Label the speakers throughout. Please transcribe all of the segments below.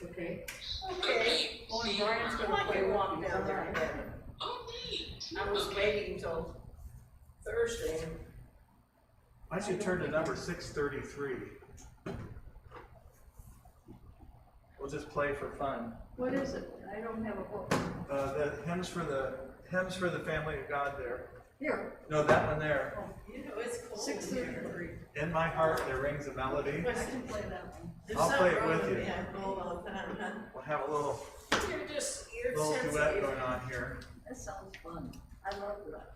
Speaker 1: Okay.
Speaker 2: Okay.
Speaker 1: Only Brian's gonna play walk down there. I was waiting till Thursday.
Speaker 3: Why don't you turn to number 633? We'll just play for fun.
Speaker 1: What is it? I don't have a book.
Speaker 3: The hymns for the family of God there.
Speaker 1: Here.
Speaker 3: No, that one there.
Speaker 2: You know, it's cold.
Speaker 1: 633.
Speaker 3: In my heart there rings a melody.
Speaker 1: I can play that one.
Speaker 2: There's
Speaker 3: I'll play it
Speaker 2: something wrong
Speaker 3: with you.
Speaker 2: me. I'm cold all the time, huh?
Speaker 3: We'll have a little
Speaker 2: You're
Speaker 3: duet
Speaker 2: sensitive.
Speaker 3: going on here.
Speaker 1: That sounds fun. I love that.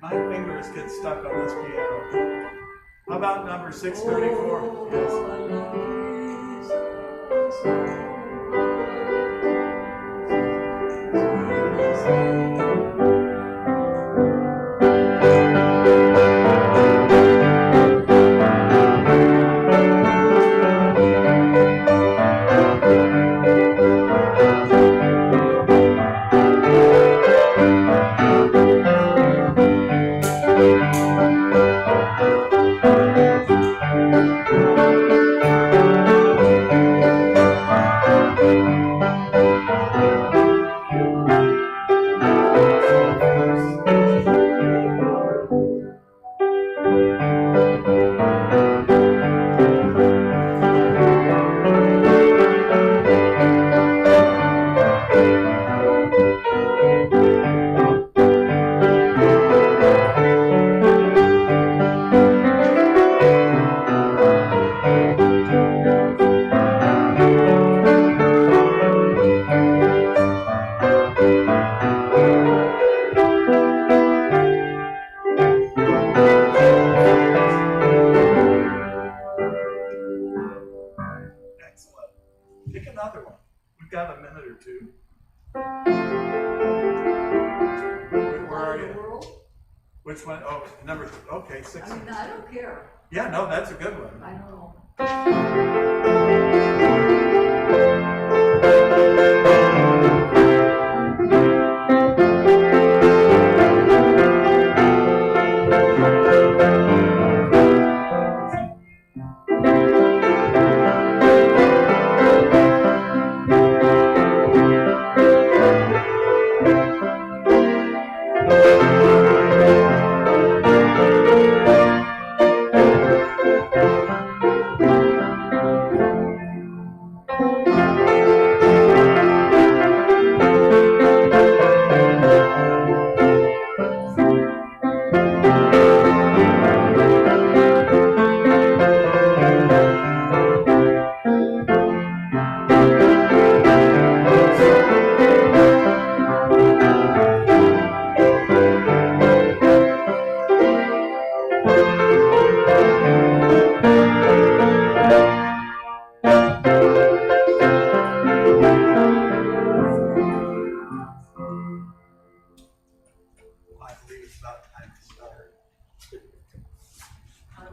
Speaker 3: My fingers get stuck on this piano. How about number 634? Yes. Excellent. Pick another one. We've got a minute or two. Where are you? Which one? Oh, number, okay, 6.
Speaker 1: I mean, I don't care.
Speaker 3: Yeah, no, that's a good one.
Speaker 1: I don't know.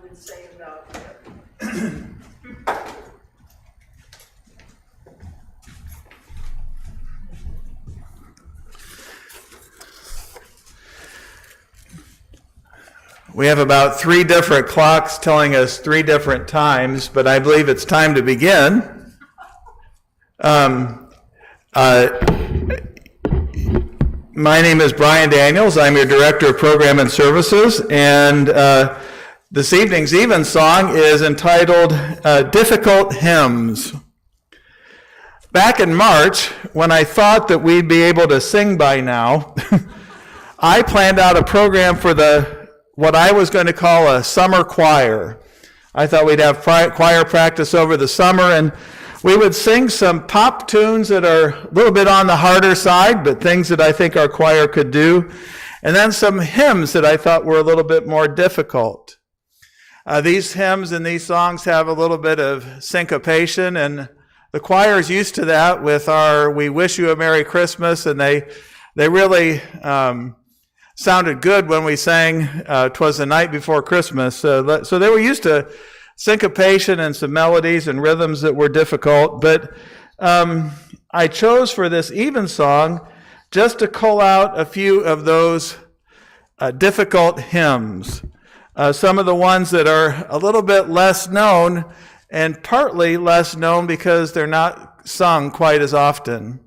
Speaker 1: to say about him.
Speaker 3: We have about 3 different clocks telling us 3 different times, but I believe it's time to begin. My name is Brian Daniels. I'm your Director of Program and Services, and this evening's Evensong is entitled Difficult Hymns. Back in March, when I thought that we'd be able to sing by now, I planned out a program for what I was going to call a summer choir. I thought we'd have choir practice over the summer, and we would sing some pop tunes that are a little bit on the harder side, but things that I think our choir could do, and then some hymns that I thought were a little bit more difficult. These hymns and these songs have a little bit of syncopation, and the choir is used to that with our "We Wish You a Merry Christmas," and they really sounded good when we sang "'Twas the Night Before Christmas." So they were used to syncopation and some melodies and rhythms that were difficult. But I chose for this Evensong just to cull out a few of those difficult hymns. Some of the ones that are a little bit less known, and partly less known because they're not sung quite as often.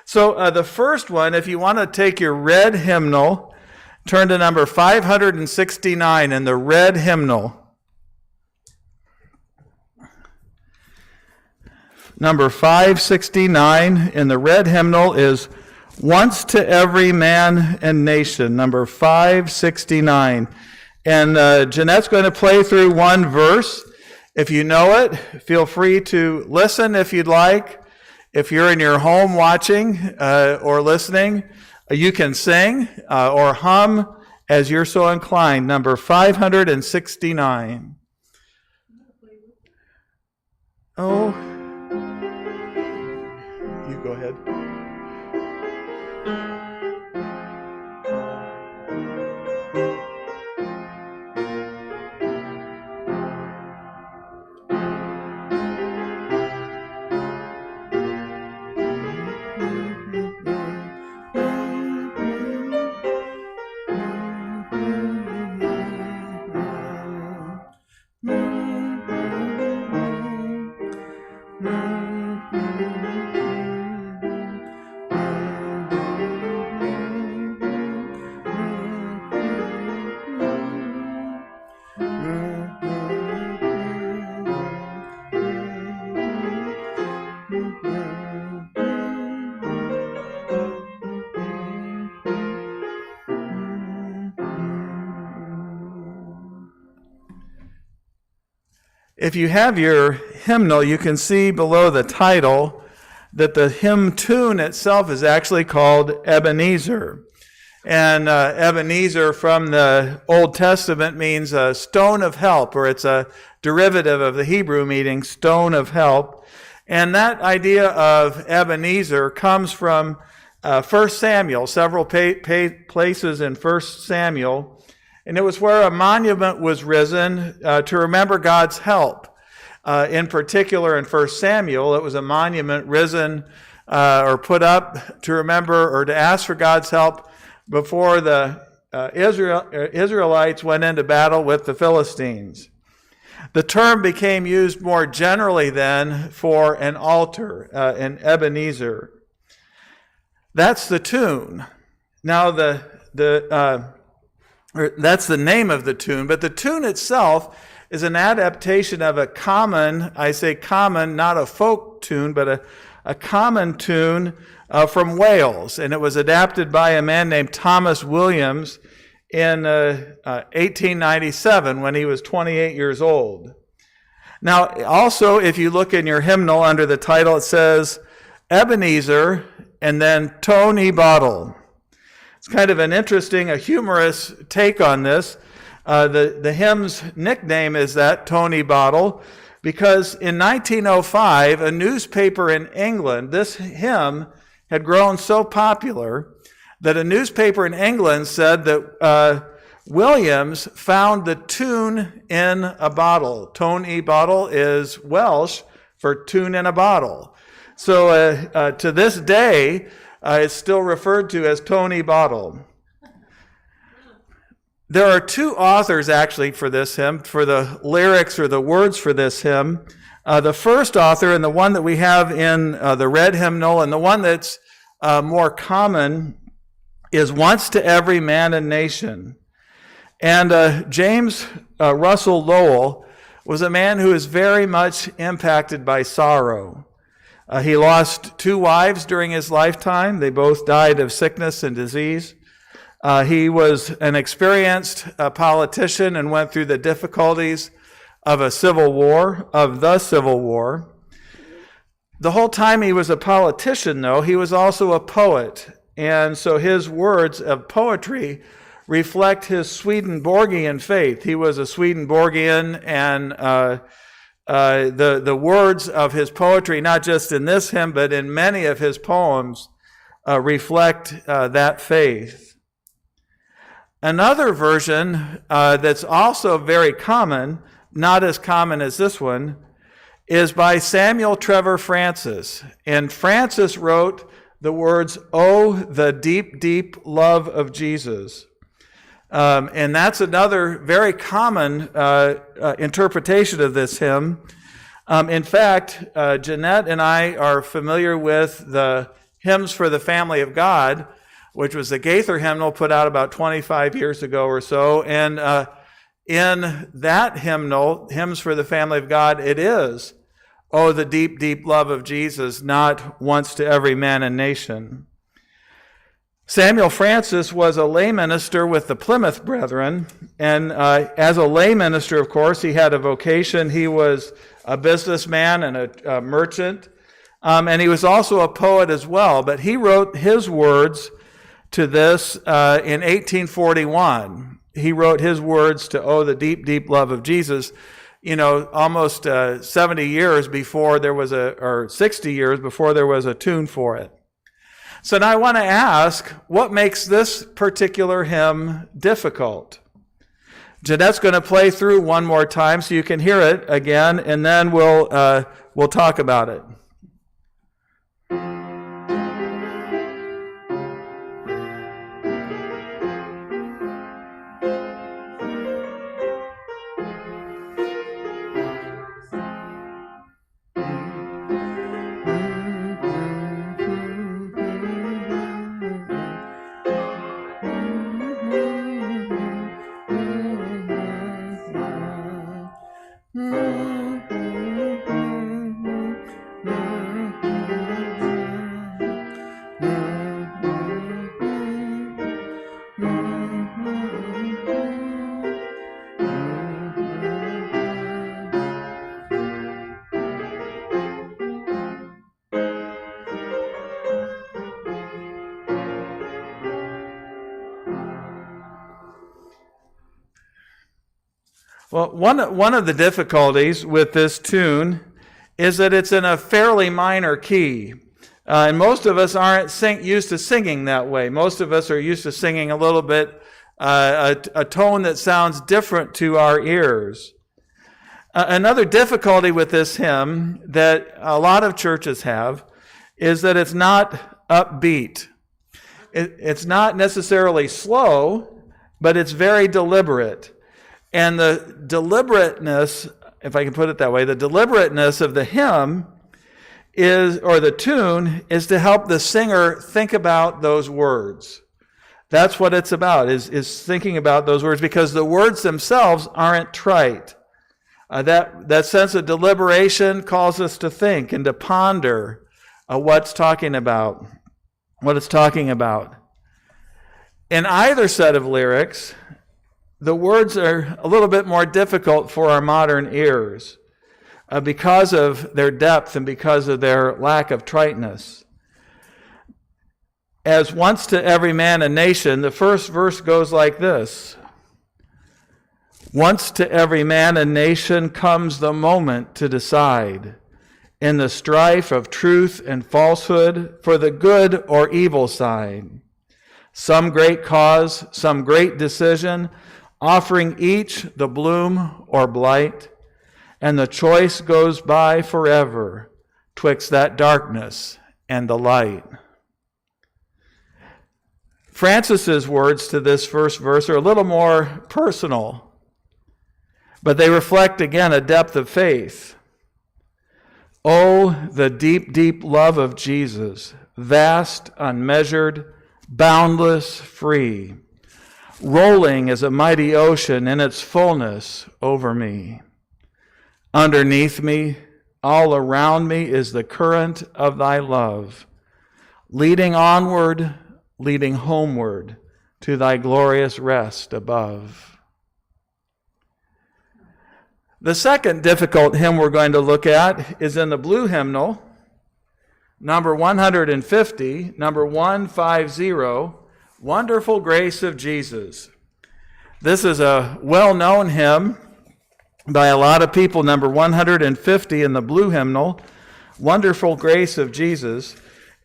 Speaker 3: So the first one, if you want to take your red hymnal, turn to number 569 in the red hymnal. Number 569 in the red hymnal is "Once to Every Man and Nation," number 569. And Jeanette's going to play through one verse. If you know it, feel free to listen if you'd like. If you're in your home watching or listening, you can sing or hum as you're so inclined. Number 569. Oh, you go ahead. If you have your hymnal, you can see below the title that the hymn tune itself is actually called Ebenezer. And Ebenezer from the Old Testament means a stone of help, or it's a derivative of the Hebrew meaning stone of help. And that idea of Ebenezer comes from 1 Samuel, several places in 1 Samuel. And it was where a monument was risen to remember God's help. In particular, in 1 Samuel, it was a monument risen or put up to remember or to ask for God's help before the Israelites went into battle with the Philistines. The term became used more generally then for an altar, an Ebenezer. That's the tune. Now that's the name of the tune, but the tune itself is an adaptation of a common, I say common, not a folk tune, but a common tune from Wales. And it was adapted by a man named Thomas Williams in 1897 when he was 28 years old. Now, also, if you look in your hymnal under the title, it says Ebenezer and then Tony Bottle. It's kind of an interesting, a humorous take on this. The hymn's nickname is that, Tony Bottle, because in 1905, a newspaper in England, this hymn had grown so popular that a newspaper in England said that Williams found the tune in a bottle. Tone e bottle is Welsh for tune in a bottle. So to this day, it's still referred to as Tone e bottle. There are two authors actually for this hymn, for the lyrics or the words for this hymn. The first author, and the one that we have in the red hymnal, and the one that's more common, is Once to Every Man and Nation. And James Russell Lowell was a man who was very much impacted by sorrow. He lost two wives during his lifetime. They both died of sickness and disease. He was an experienced politician and went through the difficulties of the Civil War. The whole time he was a politician, though, he was also a poet. And so his words of poetry reflect his Swedenborgian faith. He was a Swedenborgian, and the words of his poetry, not just in this hymn, but in many of his poems, reflect that faith. Another version that's also very common, not as common as this one, is by Samuel Trevor Francis. And Francis wrote the words, "Oh, the deep, deep love of Jesus." And that's another very common interpretation of this hymn. In fact, Jeanette and I are familiar with the Hymns for the Family of God, which was the Gaither hymnal put out about 25 years ago or so. And in that hymnal, Hymns for the Family of God, it is, "Oh, the deep, deep love of Jesus, not once to every man and nation." Samuel Francis was a lay minister with the Plymouth Brethren, and as a lay minister, of course, he had a vocation. He was a businessman and a merchant, and he was also a poet as well, but he wrote his words to this in 1841. He wrote his words to "Oh, the deep, deep love of Jesus," almost 70 years before there was or 60 years before there was a tune for it. So now I want to ask, what makes this particular hymn difficult? Jeanette's going to play through one more time so you can hear it again, and then we'll talk about it. Well, one of the difficulties with this tune is that it's in a fairly minor key. And most of us aren't used to singing that way. Most of us are used to singing a little bit, a tone that sounds different to our ears. Another difficulty with this hymn that a lot of churches have is that it's not upbeat. It's not necessarily slow, but it's very deliberate. And the deliberateness, if I can put it that way, the deliberateness of the hymn or the tune is to help the singer think about those words. That's what it's about, is thinking about those words, because the words themselves aren't trite. That sense of deliberation calls us to think and to ponder what it's talking about. In either set of lyrics, the words are a little bit more difficult for our modern ears because of their depth and because of their lack of triteness. As once to every man and nation, the first verse goes like this. Once to every man and nation comes the moment to decide in the strife of truth and falsehood for the good or evil side. Some great cause, some great decision offering each the bloom or blight, and the choice goes by forever twixt that darkness and the light. Francis's words to this first verse are a little more personal, but they reflect again a depth of faith. Oh, the deep, deep love of Jesus, vast, unmeasured, boundless, free, rolling as a mighty ocean in its fullness over me. Underneath me, all around me is the current of thy love, leading onward, leading homeward to thy glorious rest above. The second difficult hymn we're going to look at is in the blue hymnal, number 150, number 150, Wonderful Grace of Jesus. This is a well-known hymn by a lot of people, number 150 in the blue hymnal, Wonderful Grace of Jesus.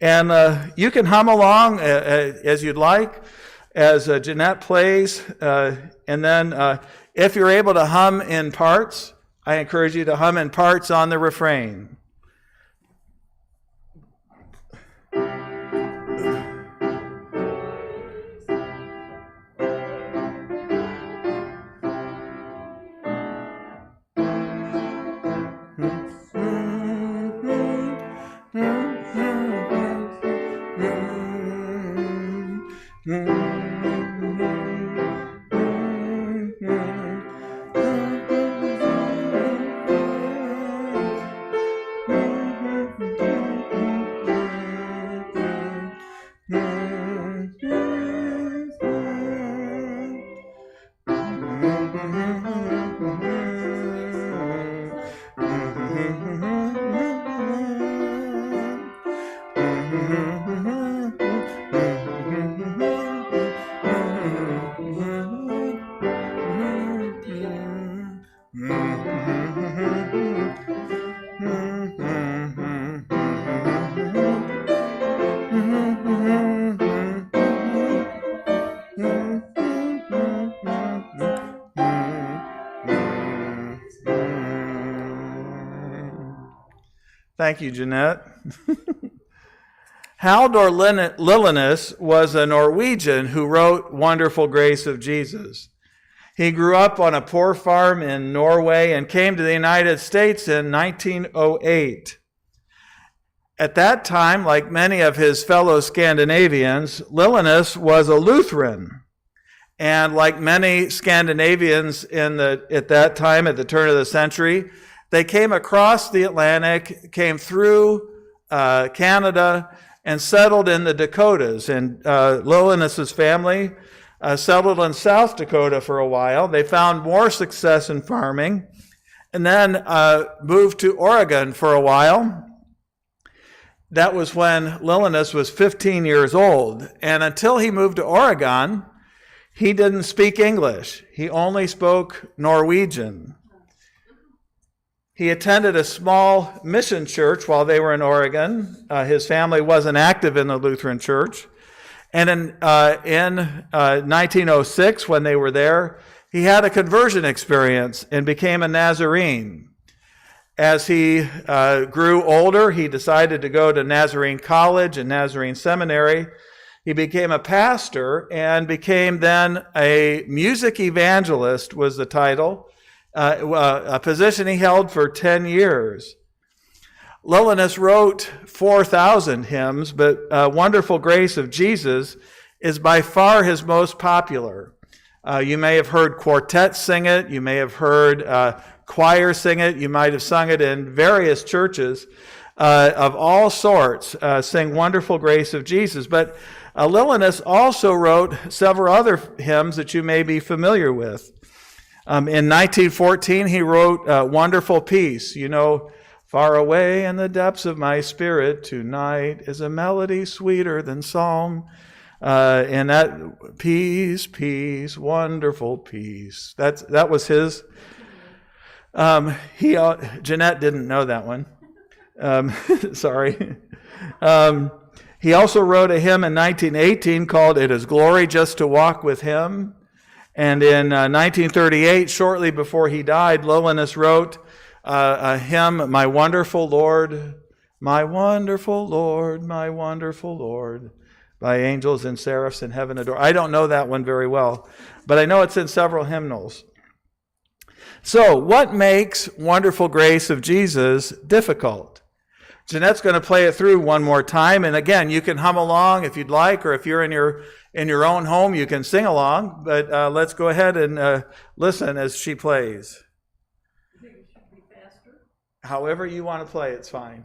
Speaker 3: And you can hum along as you'd like as Jeanette plays. And then if you're able to hum in parts, I encourage you to hum in parts on the refrain. Thank you, Jeanette. Haldor Lillinus was a Norwegian who wrote Wonderful Grace of Jesus. He grew up on a poor farm in Norway and came to the United States in 1908. At that time, like many of his fellow Scandinavians, Lillinus was a Lutheran. And like many Scandinavians at that time, at the turn of the century, they came across the Atlantic, came through Canada, and settled in the Dakotas. And Lillinus's family settled in South Dakota for a while. They found more success in farming, and then moved to Oregon for a while. That was when Lillinus was 15 years old. And until he moved to Oregon, he didn't speak English. He only spoke Norwegian. He attended a small mission church while they were in Oregon. His family wasn't active in the Lutheran church. And in 1906, when they were there, he had a conversion experience and became a Nazarene. As he grew older, he decided to go to Nazarene College and Nazarene Seminary. He became a pastor and became then a music evangelist, was the title. A position he held for 10 years. Lillinus wrote 4,000 hymns, but Wonderful Grace of Jesus is by far his most popular. You may have heard quartets sing it. You may have heard choir sing it. You might have sung it in various churches of all sorts, sing Wonderful Grace of Jesus. But Lillinus also wrote several other hymns that you may be familiar with. In 1914, he wrote Wonderful Peace. You know, far away in the depths of my spirit tonight is a melody sweeter than song. And that peace, peace, wonderful peace. That was his. Jeanette didn't know that one. Sorry. He also wrote a hymn in 1918 called "It Is Glory Just to Walk with Him." And in 1938, shortly before he died, Lilienthal wrote a hymn, My Wonderful Lord, My Wonderful Lord, My Wonderful Lord, by angels and seraphs in heaven adore. I don't know that one very well, but I know it's in several hymnals. So, what makes Wonderful Grace of Jesus difficult? Jeanette's going to play it through one more time, and again, you can hum along if you'd like, or if you're in your own home, you can sing along. But let's go ahead and listen as she plays.
Speaker 1: You think it should be faster?
Speaker 3: However you want to play, it's fine.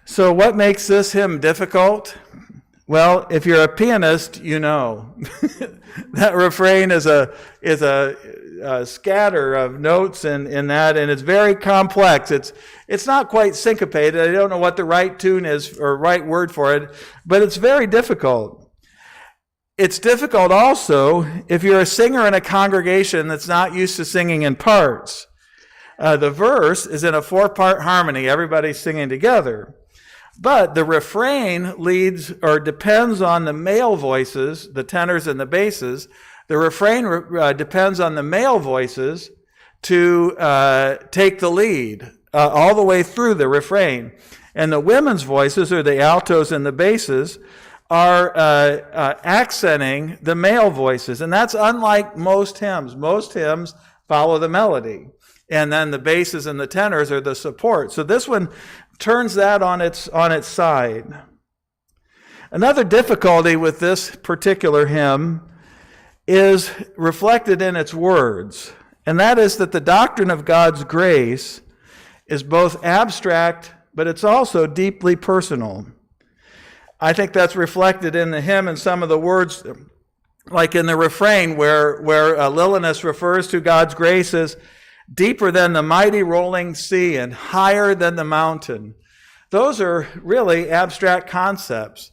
Speaker 3: So what makes this hymn difficult? Well, if you're a pianist, you know. That refrain is a scatter of notes in that, and it's very complex. It's not quite syncopated. I don't know what the right tune is or right word for it, but it's very difficult. It's difficult also if you're a singer in a congregation that's not used to singing in parts. The verse is in a 4-part harmony. Everybody's singing together. But the refrain leads or depends on the male voices, the tenors and the basses. The refrain depends on the male voices to take the lead all the way through the refrain. And the women's voices, or the altos and the basses, are accenting the male voices. And that's unlike most hymns. Most hymns follow the melody. And then the basses and the tenors are the support. So this one turns that on its side. Another difficulty with this particular hymn is reflected in its words, and that is that the doctrine of God's grace is both abstract, but it's also deeply personal. I think that's reflected in the hymn and some of the words, like in the refrain where Lilienthal refers to God's grace as deeper than the mighty rolling sea and higher than the mountain. Those are really abstract concepts.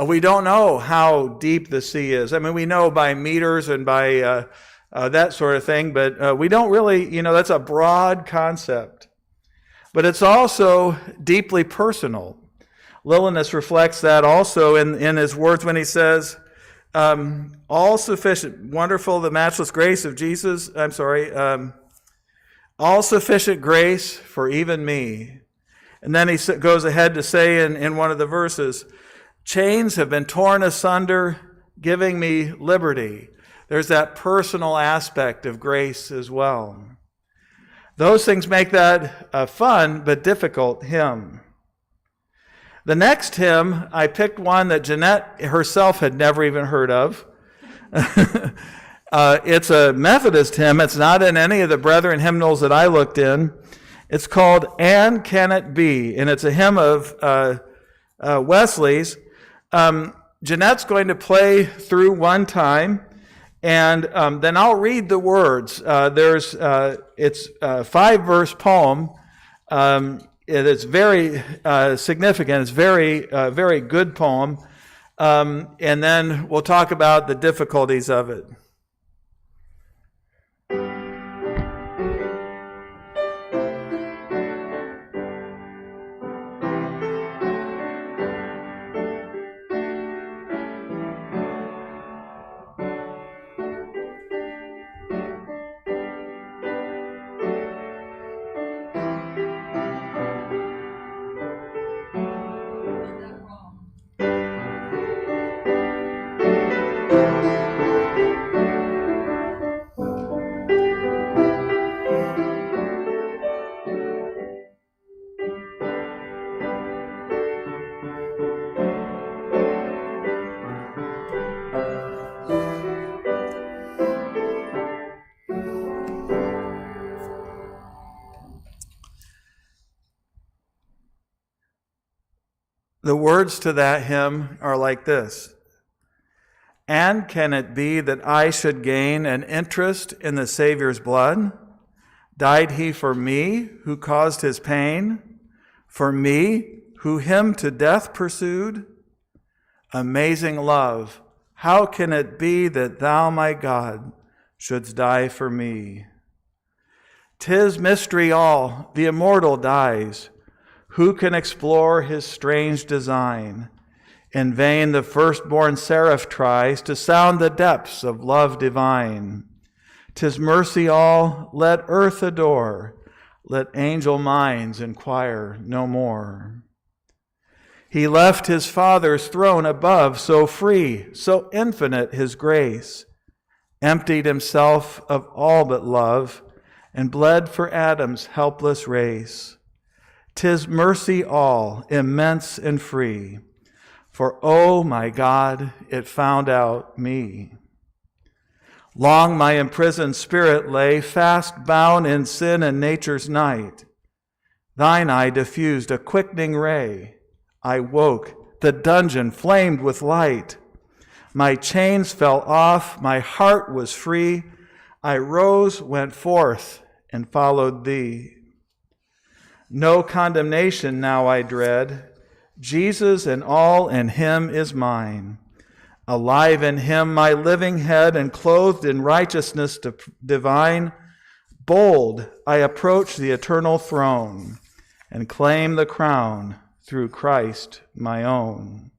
Speaker 3: We don't know how deep the sea is. I mean, we know by meters and by that sort of thing, but we don't really, that's a broad concept. But it's also deeply personal. Lilienthal reflects that also in his words when he says, all sufficient, wonderful, the matchless grace of Jesus, all sufficient grace for even me. And then he goes ahead to say in one of the verses, chains have been torn asunder, giving me liberty. There's that personal aspect of grace as well. Those things make that a fun but difficult hymn. The next hymn, I picked one that Jeanette herself had never even heard of. It's a Methodist hymn. It's not in any of the Brethren hymnals that I looked in. It's called And Can It Be? And it's a hymn of Wesley's. Jeanette's going to play through one time, and then I'll read the words. It's a 5-verse poem. It's very significant. It's very good poem. And then we'll talk about the difficulties of it. The words to that hymn are like this. And can it be that I should gain an interest in the Savior's blood? Died he for me who caused his pain? For me who him to death pursued? Amazing love, how can it be that thou, my God, shouldst die for me? 'Tis mystery all, the immortal dies. Who can explore his strange design? In vain the firstborn seraph tries to sound the depths of love divine. 'Tis mercy all, let earth adore, let angel minds inquire no more. He left his Father's throne above, so free, so infinite his grace, emptied himself of all but love, and bled for Adam's helpless race. 'Tis mercy all, immense and free, for, oh my God, it found out me. Long my imprisoned spirit lay, fast bound in sin and nature's night. Thine eye diffused a quickening ray. I woke, the dungeon flamed with light. My chains fell off, my heart was free. I rose, went forth, and followed thee. No condemnation now I dread. Jesus and all in him is mine. Alive in him my living head, and clothed in righteousness divine. Bold I approach the eternal throne, and claim the crown through Christ my own.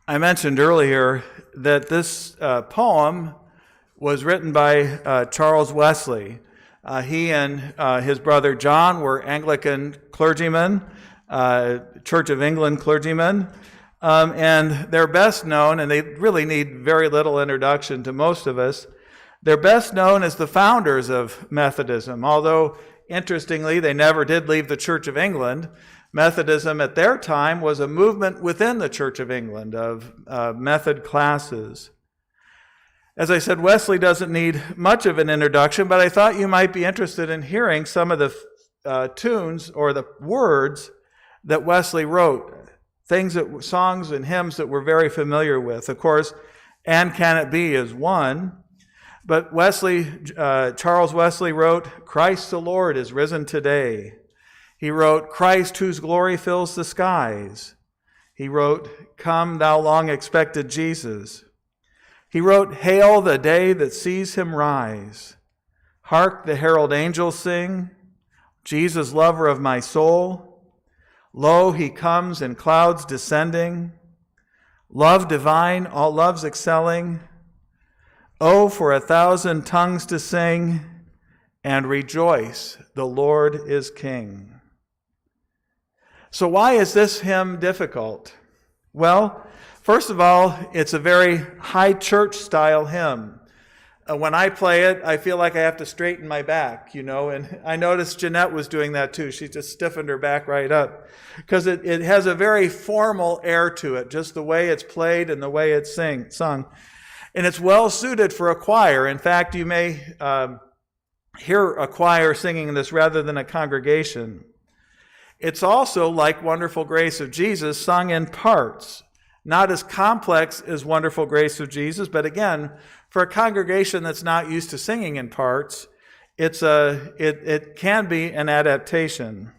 Speaker 3: I mentioned earlier that this poem was written by Charles Wesley. He and his brother John were Anglican clergymen, Church of England clergymen, and they're best known, and they really need very little introduction to most of us, they're best known as the founders of Methodism, although interestingly they never did leave the Church of England. Methodism at their time was a movement within the Church of England of Method classes. As I said, Wesley doesn't need much of an introduction, but I thought you might be interested in hearing some of the tunes or the words that Wesley wrote, songs and hymns that we're very familiar with. Of course, "And Can It Be" is one, but Charles Wesley wrote, "Christ the Lord is risen today." He wrote, "Christ whose glory fills the skies." He wrote, "Come thou long expected Jesus." He wrote, "Hail the day that sees him rise." "Hark the herald angels sing, Jesus lover of my soul. Lo, he comes in clouds descending, love divine, all loves excelling. Oh, for 1,000 tongues to sing and rejoice, the Lord is King." So why is this hymn difficult? Well, first of all, it's a very high church style hymn. When I play it, I feel like I have to straighten my back, and I noticed Jeanette was doing that too. She just stiffened her back right up because it has a very formal air to it, just the way it's played and the way it's sung. And it's well suited for a choir. In fact, you may hear a choir singing this rather than a congregation. It's also like Wonderful Grace of Jesus, sung in parts. Not as complex as Wonderful Grace of Jesus, but again, for a congregation that's not used to singing in parts, it can be an adaptation.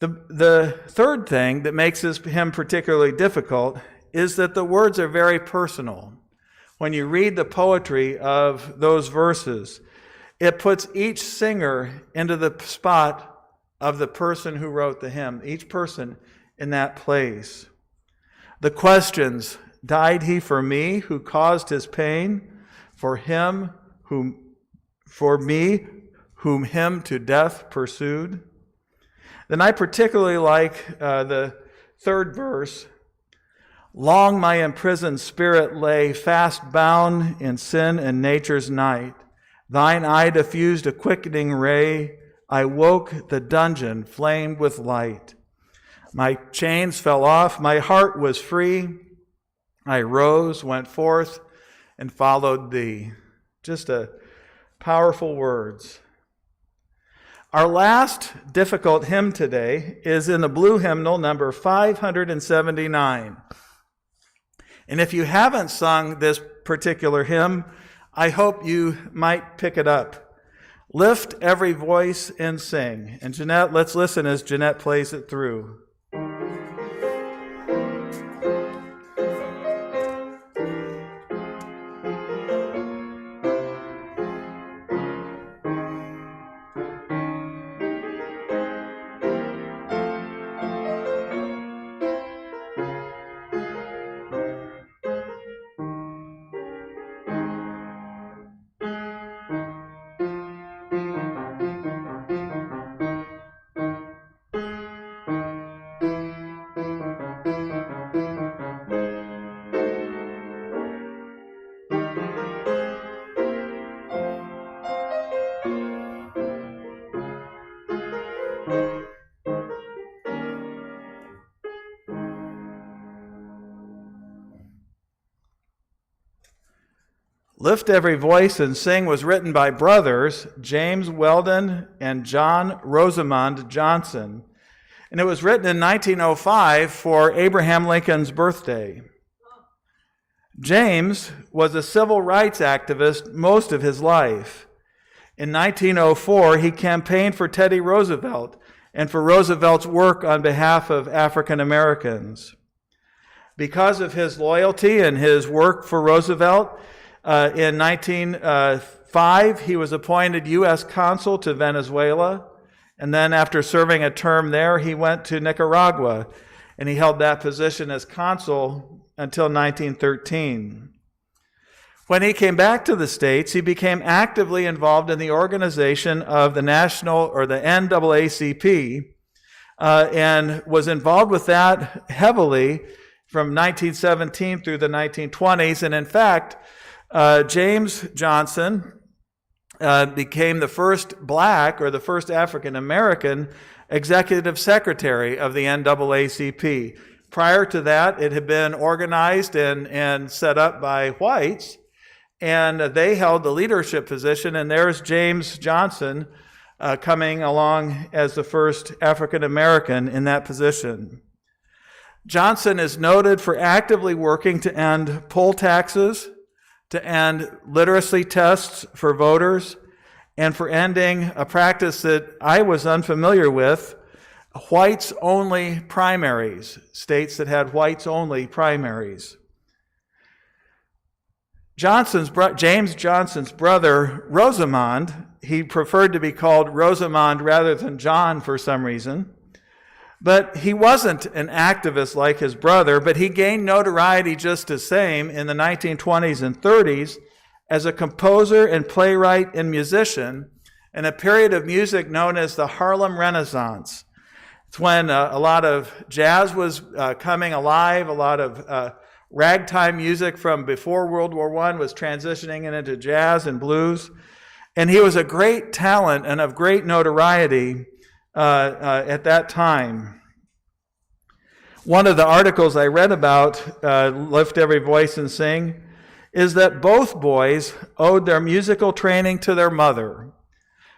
Speaker 3: The third thing that makes this hymn particularly difficult is that the words are very personal. When you read the poetry of those verses, it puts each singer into the spot of the person who wrote the hymn, each person in that place. The questions, died he for me who caused his pain, for me whom him to death pursued? Then I particularly like the third verse. Long my imprisoned spirit lay, fast bound in sin and nature's night. Thine eye diffused a quickening ray. I woke, the dungeon flamed with light. My chains fell off, my heart was free. I rose, went forth, and followed thee. Just a powerful words. Our last difficult hymn today is in the blue hymnal, number 579. And if you haven't sung this particular hymn, I hope you might pick it up. Lift every voice and sing. And Jeanette, let's listen as Jeanette plays it through. Lift Every Voice and Sing was written by brothers James Weldon and John Rosamond Johnson. And it was written in 1905 for Abraham Lincoln's birthday. James was a civil rights activist most of his life. In 1904, he campaigned for Teddy Roosevelt and for Roosevelt's work on behalf of African Americans. Because of his loyalty and his work for Roosevelt, in 1905, he was appointed U.S. consul to Venezuela, and then after serving a term there, he went to Nicaragua, and he held that position as consul until 1913. When he came back to the States, he became actively involved in the organization of the NAACP, and was involved with that heavily from 1917 through the 1920s, and in fact, James Johnson became the first black or the first African American executive secretary of the NAACP. Prior to that, it had been organized and set up by whites, and they held the leadership position, and there's James Johnson coming along as the first African American in that position. Johnson is noted for actively working to end poll taxes, to end literacy tests for voters, and for ending a practice that I was unfamiliar with, whites-only primaries, states that had whites-only primaries. James Johnson's brother, Rosamond, he preferred to be called Rosamond rather than John for some reason, but he wasn't an activist like his brother, but he gained notoriety just the same in the 1920s and 30s as a composer and playwright and musician in a period of music known as the Harlem Renaissance. It's when a lot of jazz was coming alive, a lot of ragtime music from before World War I was transitioning into jazz and blues. And he was a great talent and of great notoriety at that time. One of the articles I read about Lift Every Voice and Sing is that both boys owed their musical training to their mother.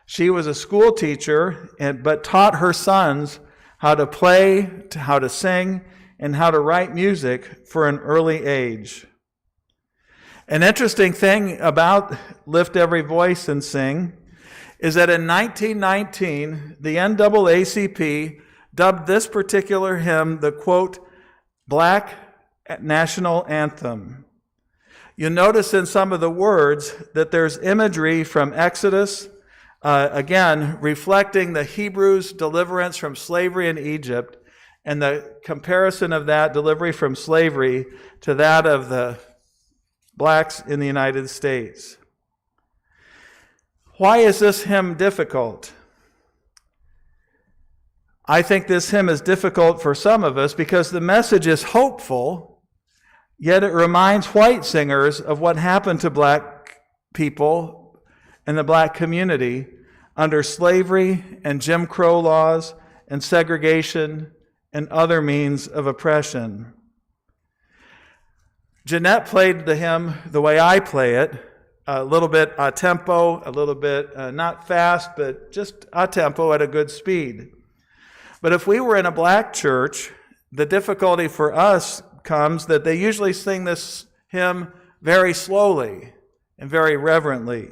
Speaker 3: She was a school teacher, but taught her sons how to play, how to sing, and how to write music for an early age. An interesting thing about Lift Every Voice and Sing is that in 1919, the NAACP dubbed this particular hymn the, quote, Black national anthem. You'll notice in some of the words that there's imagery from Exodus, again, reflecting the Hebrews' deliverance from slavery in Egypt, and the comparison of that delivery from slavery to that of the blacks in the United States. Why is this hymn difficult? I think this hymn is difficult for some of us because the message is hopeful, yet it reminds white singers of what happened to black people and the black community under slavery and Jim Crow laws and segregation and other means of oppression. Jeanette played the hymn the way I play it, a little bit a tempo, a little bit not fast, but just a tempo at a good speed. But if we were in a black church, the difficulty for us comes that they usually sing this hymn very slowly and very reverently.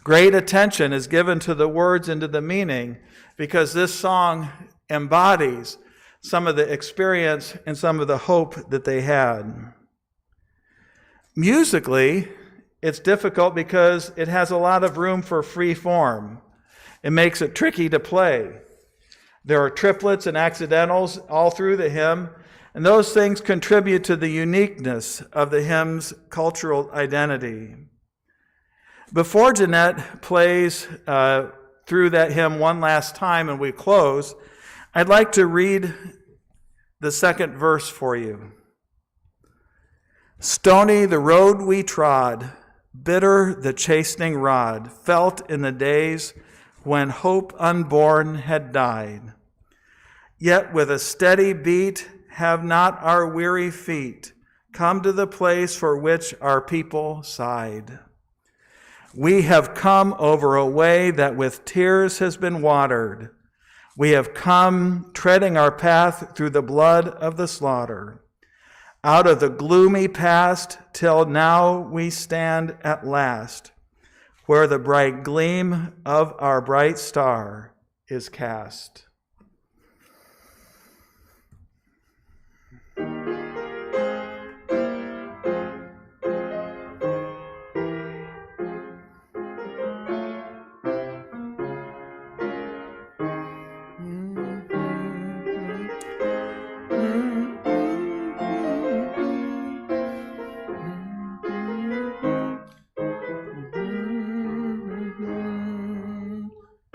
Speaker 3: Great attention is given to the words and to the meaning because this song embodies some of the experience and some of the hope that they had. Musically, it's difficult because it has a lot of room for free form. It makes it tricky to play. There are triplets and accidentals all through the hymn, and those things contribute to the uniqueness of the hymn's cultural identity. Before Jeanette plays through that hymn one last time and we close, I'd like to read the second verse for you. Stony the road we trod, bitter the chastening rod, felt in the days when hope unborn had died. Yet with a steady beat have not our weary feet come to the place for which our people sighed. We have come over a way that with tears has been watered. We have come treading our path through the blood of the slaughter. Out of the gloomy past till now we stand at last, where the bright gleam of our bright star is cast.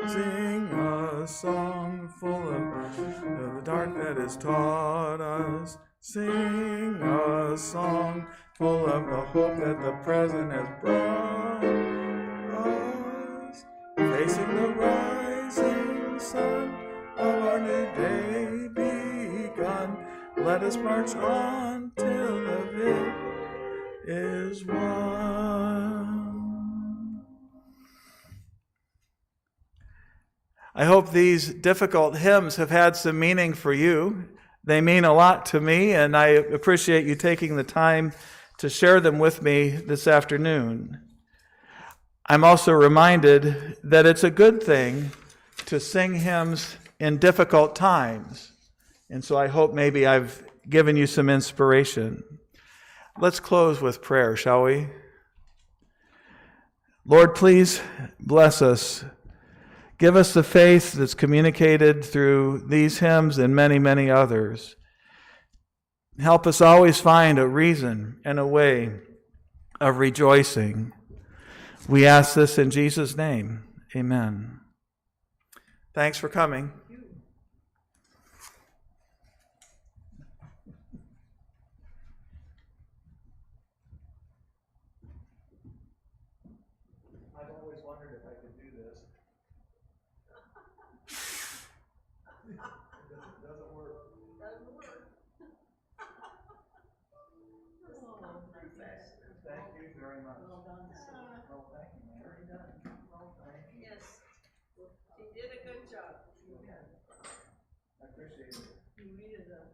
Speaker 3: Sing a song full of the dark that has taught us. Sing a song full of the hope that the present has brought us. Facing the rising sun of our new day begun, let us march on till the victory is won. I hope these difficult hymns have had some meaning for you. They mean a lot to me, and I appreciate you taking the time to share them with me this afternoon. I'm also reminded that it's a good thing to sing hymns in difficult times, and so I hope maybe I've given you some inspiration. Let's close with prayer, shall we? Lord, please bless us. Give us the faith that's communicated through these hymns and many, many others. Help us always find a reason and a way of rejoicing. We ask this in Jesus' name. Amen. Thanks for coming. I've always wondered if I could do this. It doesn't work.
Speaker 1: Doesn't work.
Speaker 3: Thank you very much.
Speaker 1: Well done.
Speaker 3: Well, thank you, man. Very done. Well, thank you.
Speaker 1: Yes, she did a good job.
Speaker 3: I appreciate it.
Speaker 1: You needed a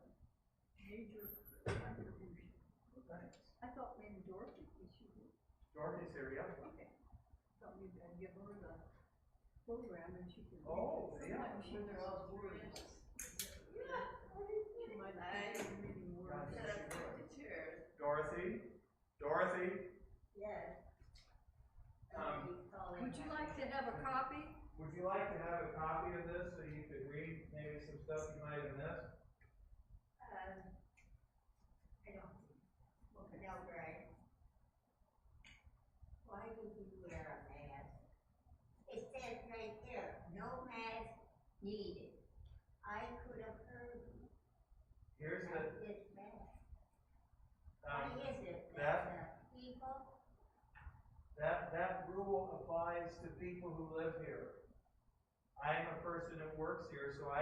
Speaker 1: major contribution.
Speaker 3: Well, thanks.
Speaker 1: I thought maybe Dorothy, was she here?
Speaker 3: Dorothy's here, yeah.
Speaker 1: Okay. Thought maybe I'd give her the program and she could.
Speaker 3: Oh, yeah.
Speaker 1: I'm sure there are words. She might have been reading words.
Speaker 3: Dorothy. Dorothy,
Speaker 1: Yes.
Speaker 4: Would you like to have a copy?
Speaker 3: would you like to have a copy of this so you could read maybe some stuff you might have missed?
Speaker 1: I don't think, no, Greg. Why did you wear a mask? It says right there, no mask needed. I could have heard you.
Speaker 3: Here's the,
Speaker 1: About this mask. Why is it
Speaker 3: that-
Speaker 1: that people,
Speaker 3: that rule applies to people who live here. I am a person that works here, so I